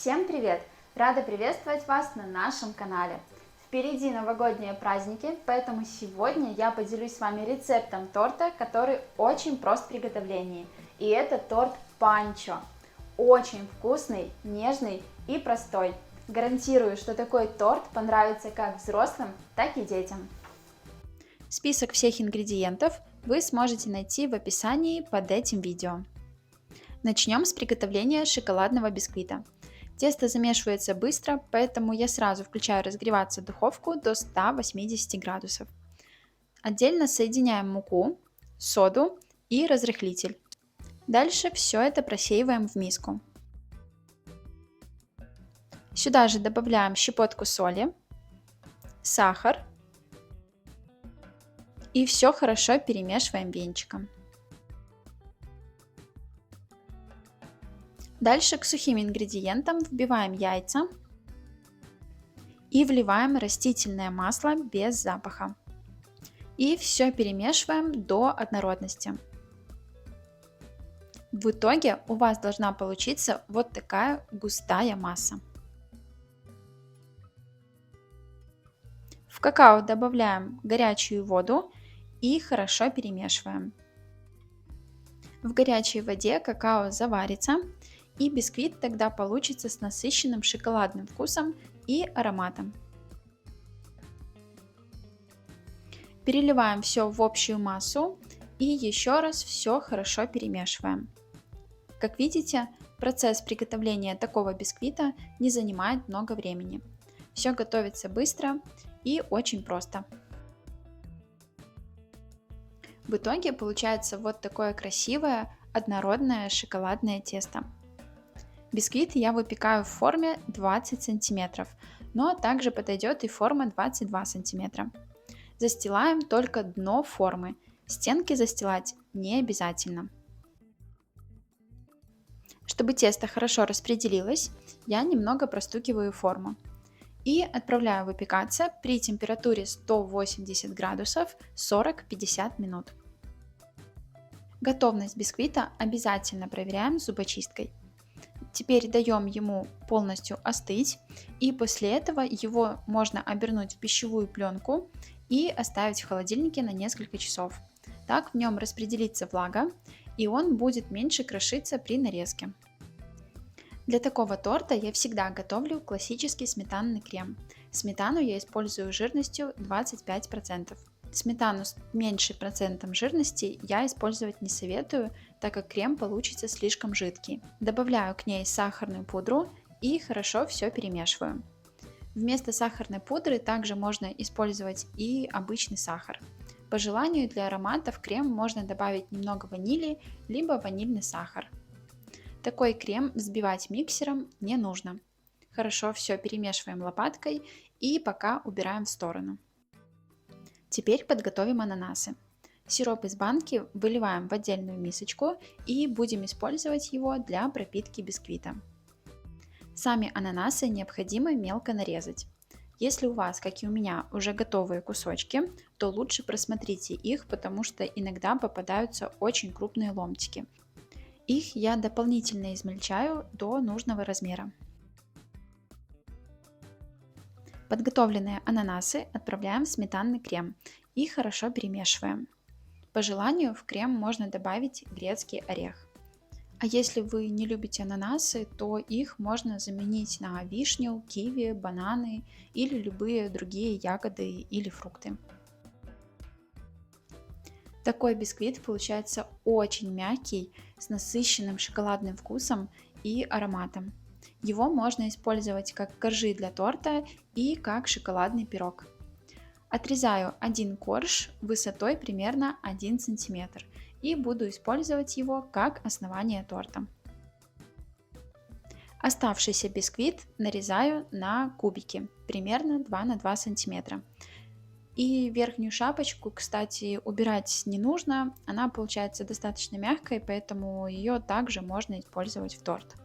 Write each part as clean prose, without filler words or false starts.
Всем привет! Рада приветствовать вас на нашем канале. Впереди новогодние праздники, поэтому сегодня я поделюсь с вами рецептом торта, который очень прост в приготовлении. И это торт панчо. Очень вкусный, нежный и простой. Гарантирую, что такой торт понравится как взрослым, так и детям. Список всех ингредиентов вы сможете найти в описании под этим видео. Начнем с приготовления шоколадного бисквита. Тесто замешивается быстро, поэтому я сразу включаю разогреваться духовку до 180 градусов. Отдельно соединяем муку, соду и разрыхлитель. Дальше все это просеиваем в миску. Сюда же добавляем щепотку соли, сахар и все хорошо перемешиваем венчиком. Дальше к сухим ингредиентам вбиваем яйца и вливаем растительное масло без запаха. И все перемешиваем до однородности. В итоге у вас должна получиться вот такая густая масса. В какао добавляем горячую воду и хорошо перемешиваем. В горячей воде какао заварится, и бисквит тогда получится с насыщенным шоколадным вкусом и ароматом. Переливаем все в общую массу и еще раз все хорошо перемешиваем. Как видите, процесс приготовления такого бисквита не занимает много времени. Все готовится быстро и очень просто. В итоге получается вот такое красивое однородное шоколадное тесто. Бисквит я выпекаю в форме 20 см, но также подойдет и форма 22 см. Застилаем только дно формы, стенки застилать не обязательно. Чтобы тесто хорошо распределилось, я немного простукиваю форму и отправляю выпекаться при температуре 180 градусов 40-50 минут. Готовность бисквита обязательно проверяем зубочисткой. Теперь даем ему полностью остыть, и после этого его можно обернуть в пищевую пленку и оставить в холодильнике на несколько часов. Так в нем распределится влага, и он будет меньше крошиться при нарезке. Для такого торта я всегда готовлю классический сметанный крем. Сметану я использую жирностью 25%. Сметану с меньшим процентом жирности я использовать не советую, так как крем получится слишком жидкий. Добавляю к ней сахарную пудру и хорошо все перемешиваю. Вместо сахарной пудры также можно использовать и обычный сахар. По желанию для аромата в крем можно добавить немного ванили, либо ванильный сахар. Такой крем взбивать миксером не нужно. Хорошо все перемешиваем лопаткой и пока убираем в сторону. Теперь подготовим ананасы. Сироп из банки выливаем в отдельную мисочку и будем использовать его для пропитки бисквита. Сами ананасы необходимо мелко нарезать. Если у вас, как и у меня, уже готовые кусочки, то лучше просмотрите их, потому что иногда попадаются очень крупные ломтики. Их я дополнительно измельчаю до нужного размера. Подготовленные ананасы отправляем в сметанный крем и хорошо перемешиваем. По желанию в крем можно добавить грецкий орех. А если вы не любите ананасы, то их можно заменить на вишню, киви, бананы или любые другие ягоды или фрукты. Такой бисквит получается очень мягкий, с насыщенным шоколадным вкусом и ароматом. Его можно использовать как коржи для торта и как шоколадный пирог. Отрезаю один корж высотой примерно 1 см и буду использовать его как основание торта. Оставшийся бисквит нарезаю на кубики, примерно 2 на 2 см. И верхнюю шапочку, кстати, убирать не нужно, она получается достаточно мягкой, поэтому ее также можно использовать в торт.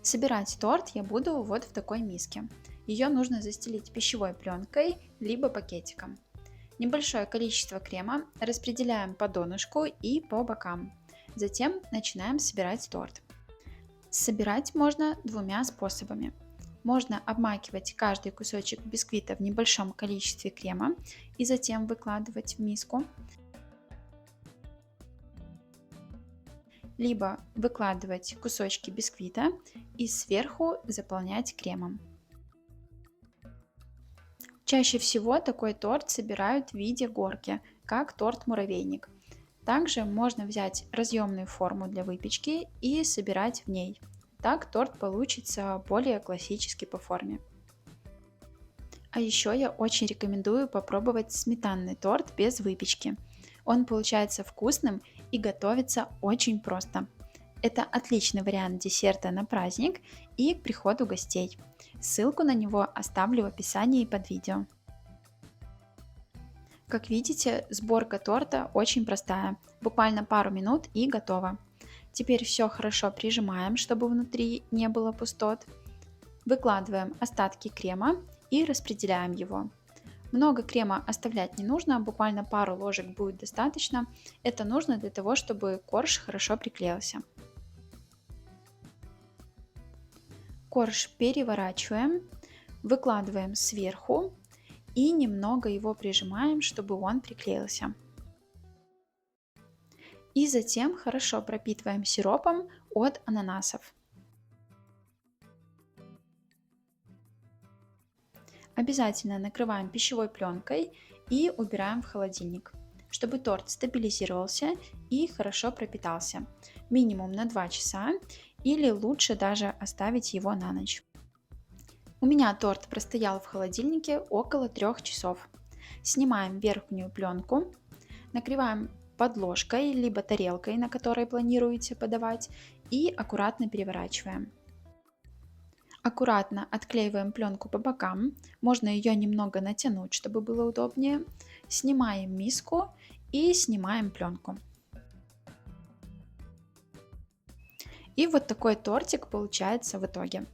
Собирать торт я буду вот в такой миске. Ее нужно застелить пищевой пленкой, либо пакетиком. Небольшое количество крема распределяем по донышку и по бокам. Затем начинаем собирать торт. Собирать можно двумя способами. Можно обмакивать каждый кусочек бисквита в небольшом количестве крема и затем выкладывать в миску, либо выкладывать кусочки бисквита и сверху заполнять кремом. Чаще всего такой торт собирают в виде горки, как торт-муравейник. Также можно взять разъемную форму для выпечки и собирать в ней. Так торт получится более классический по форме. А еще я очень рекомендую попробовать сметанный торт без выпечки. Он получается вкусным и готовится очень просто. Это отличный вариант десерта на праздник и к приходу гостей. Ссылку на него оставлю в описании под видео. Как видите, сборка торта очень простая, буквально пару минут и готово. Теперь все хорошо прижимаем, чтобы внутри не было пустот. Выкладываем остатки крема и распределяем его. Много крема оставлять не нужно, буквально пару ложек будет достаточно. Это нужно для того, чтобы корж хорошо приклеился. Корж переворачиваем, выкладываем сверху и немного его прижимаем, чтобы он приклеился. И затем хорошо пропитываем сиропом от ананасов. Обязательно накрываем пищевой пленкой и убираем в холодильник, чтобы торт стабилизировался и хорошо пропитался. Минимум на 2 часа или лучше даже оставить его на ночь. У меня торт простоял в холодильнике около 3 часов. Снимаем верхнюю пленку, накрываем подложкой либо тарелкой, на которой планируете подавать, и аккуратно переворачиваем. Аккуратно отклеиваем пленку по бокам, можно ее немного натянуть, чтобы было удобнее. Снимаем миску и снимаем пленку. И вот такой тортик получается в итоге.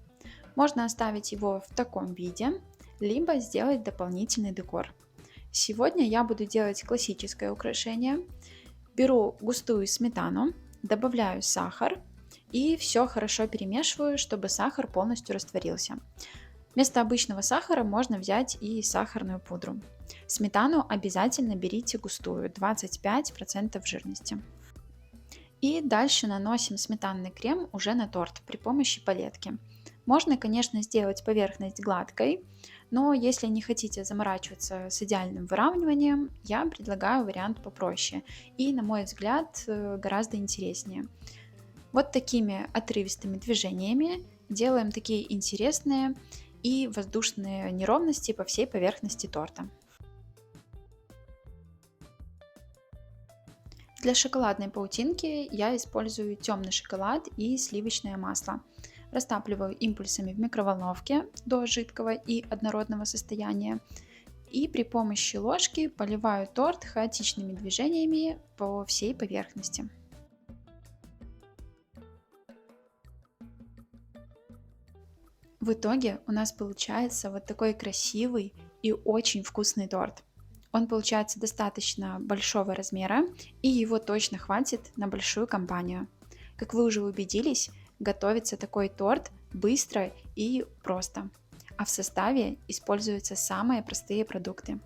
Можно оставить его в таком виде, либо сделать дополнительный декор. Сегодня я буду делать классическое украшение. Беру густую сметану, добавляю сахар и все хорошо перемешиваю, чтобы сахар полностью растворился. Вместо обычного сахара можно взять и сахарную пудру. Сметану обязательно берите густую, 25% жирности. И дальше наносим сметанный крем уже на торт при помощи палетки. Можно, конечно, сделать поверхность гладкой, но если не хотите заморачиваться с идеальным выравниванием, я предлагаю вариант попроще и, на мой взгляд, гораздо интереснее. Вот такими отрывистыми движениями делаем такие интересные и воздушные неровности по всей поверхности торта. Для шоколадной паутинки я использую темный шоколад и сливочное масло. Растапливаю импульсами в микроволновке до жидкого и однородного состояния. И при помощи ложки поливаю торт хаотичными движениями по всей поверхности. В итоге у нас получается вот такой красивый и очень вкусный торт. Он получается достаточно большого размера, и его точно хватит на большую компанию. Как вы уже убедились, готовится такой торт быстро и просто, а в составе используются самые простые продукты.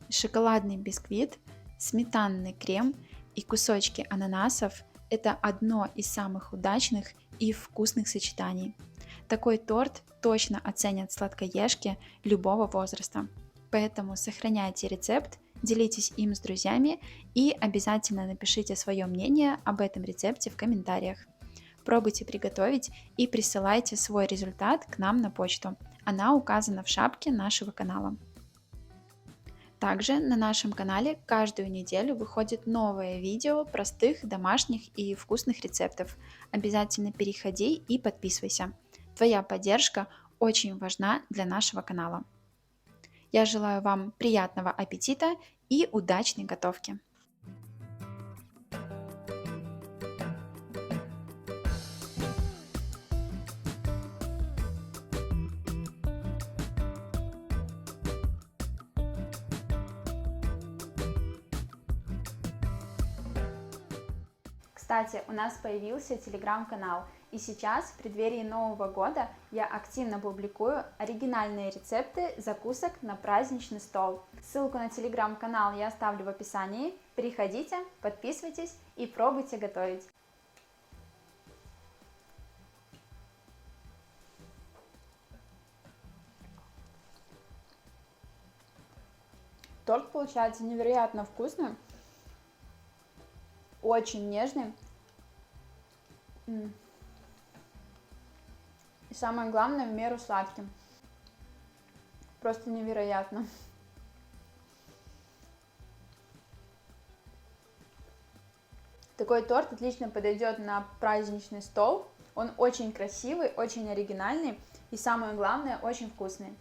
Шоколадный бисквит, сметанный крем и кусочки ананасов – это одно из самых удачных и вкусных сочетаний. Такой торт точно оценят сладкоежки любого возраста. Поэтому сохраняйте рецепт, делитесь им с друзьями и обязательно напишите свое мнение об этом рецепте в комментариях. Пробуйте приготовить и присылайте свой результат к нам на почту. Она указана в шапке нашего канала. Также на нашем канале каждую неделю выходит новое видео простых, домашних и вкусных рецептов. Обязательно переходи и подписывайся. Твоя поддержка очень важна для нашего канала. Я желаю вам приятного аппетита и удачной готовки! Кстати, у нас появился телеграм-канал, и сейчас, в преддверии Нового года, я активно публикую оригинальные рецепты закусок на праздничный стол. Ссылку на телеграм-канал я оставлю в описании. Переходите, подписывайтесь и пробуйте готовить. Торт получается невероятно вкусный, очень нежный. И самое главное, в меру сладким. Просто невероятно. Такой торт отлично подойдет на праздничный стол. Он очень красивый, очень оригинальный и самое главное, очень вкусный.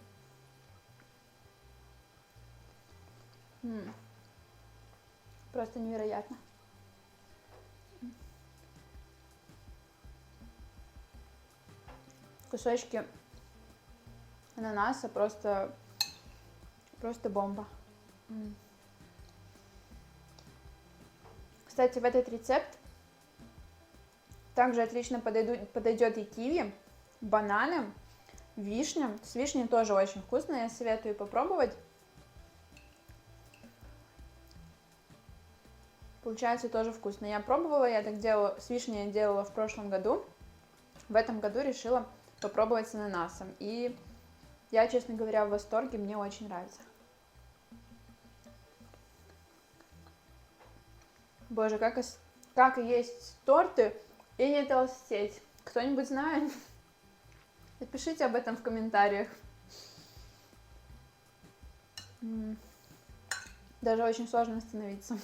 Просто невероятно. Кусочки ананаса просто бомба. Кстати, в этот рецепт также отлично подойдет и киви, бананы, вишня. С вишней тоже очень вкусно, я советую попробовать. Получается тоже вкусно. Я пробовала, я так делала, с вишней я делала в прошлом году. В этом году решила попробовать с ананасом. И я, честно говоря, в восторге, мне очень нравится. Боже, как и есть торты и не толстеть. Кто-нибудь знает? Напишите об этом в комментариях. Даже очень сложно остановиться.